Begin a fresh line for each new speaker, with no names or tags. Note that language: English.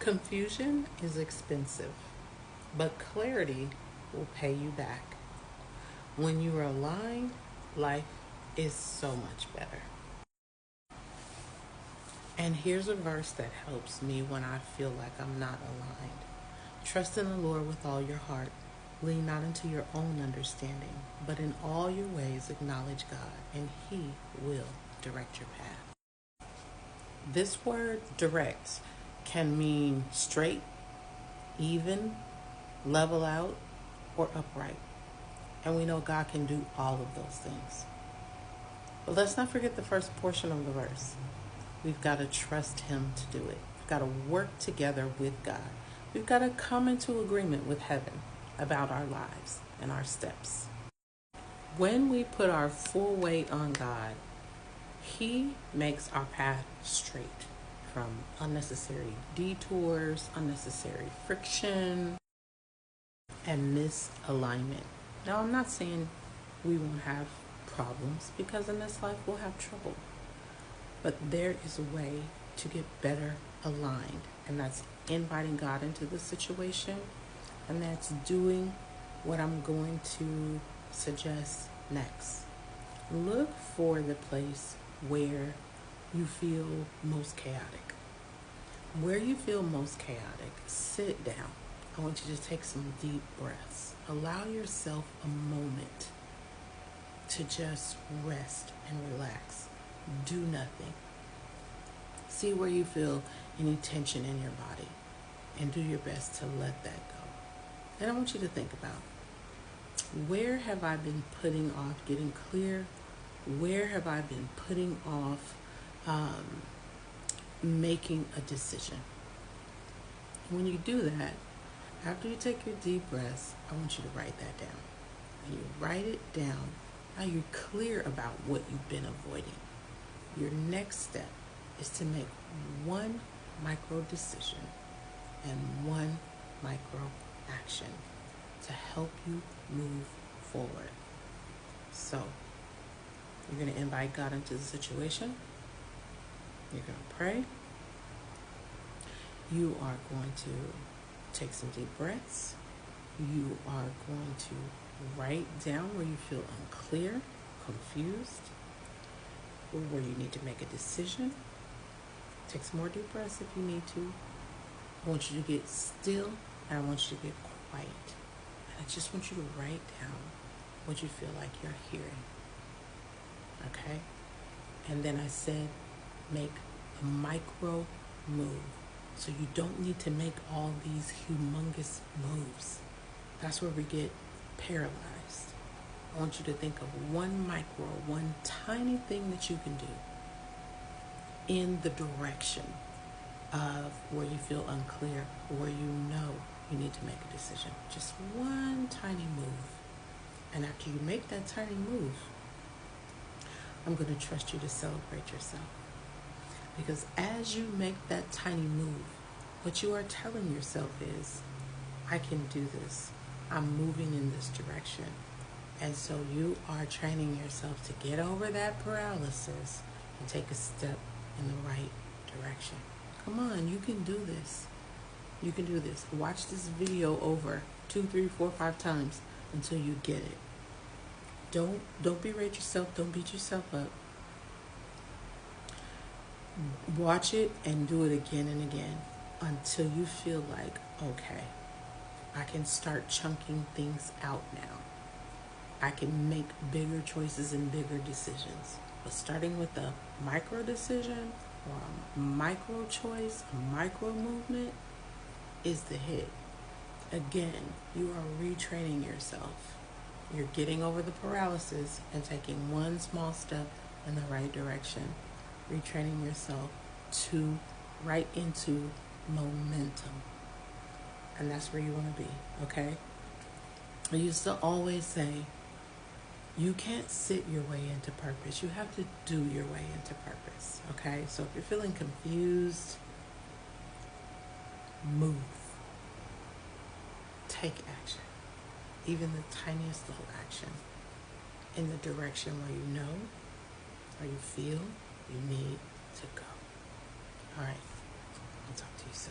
Confusion is expensive, but clarity will pay you back. When you are aligned, life is so much better. And here's a verse that helps me when I feel like I'm not aligned. Trust in the Lord with all your heart. Lean not into your own understanding, but in all your ways acknowledge God, and He will direct your path. This word direct can mean straight, even, level out, or upright. And we know God can do all of those things. But let's not forget the first portion of the verse. We've got to trust Him to do it. We've got to work together with God. We've got to come into agreement with heaven about our lives and our steps. When we put our full weight on God, He makes our path straight from unnecessary detours, unnecessary friction, and misalignment. Now, I'm not saying we won't have problems, because in this life we'll have trouble. But there is a way to get better aligned, and that's inviting God into the situation, and that's doing what I'm going to suggest next. Look for the place where you feel most chaotic. Where you feel most chaotic, sit down. I want you to take some deep breaths. Allow yourself a moment to just rest and relax. Do nothing. See where you feel any tension in your body, and do your best to let that go. And I want you to think about, where have I been putting off getting clear? Where have I been putting off making a decision? When you do that, after you take your deep breaths, I want you to write that down. When you write it down, now you're clear about what you've been avoiding. Your next step is to make one micro decision and one micro action to help you move forward. So, you're going to invite God into the situation. You're going to pray. You are going to take some deep breaths. You are going to write down where you feel unclear, confused, or where you need to make a decision. Take some more deep breaths if you need to. I want you to get still, and I want you to get quiet. And I just want you to write down what you feel like you're hearing. Okay? And then I said, make a micro move. So you don't need to make all these humongous moves. That's where we get paralyzed. I want you to think of one micro, one tiny thing that you can do in the direction of where you feel unclear, where you know you need to make a decision. Just one tiny move. And after you make that tiny move, I'm going to trust you to celebrate yourself. Because as you make that tiny move, what you are telling yourself is, I can do this. I'm moving in this direction. And so you are training yourself to get over that paralysis and take a step in the right direction. Come on, you can do this. You can do this. Watch this video over 2, 3, 4, 5 times until you get it. Don't berate yourself. Don't beat yourself up. Watch it and do it again and again until you feel like, okay, I can start chunking things out now. I can make bigger choices and bigger decisions. But starting with a micro decision or a micro choice, a micro movement is the hit. Again, you are retraining yourself. You're getting over the paralysis and taking one small step in the right direction. Retraining yourself to right into momentum. And that's where you want to be, okay? I used to always say, you can't sit your way into purpose. You have to do your way into purpose, okay? So if you're feeling confused, move. Take action. Even the tiniest little action in the direction where you know or you feel you need to go. All right. I'll talk to you soon.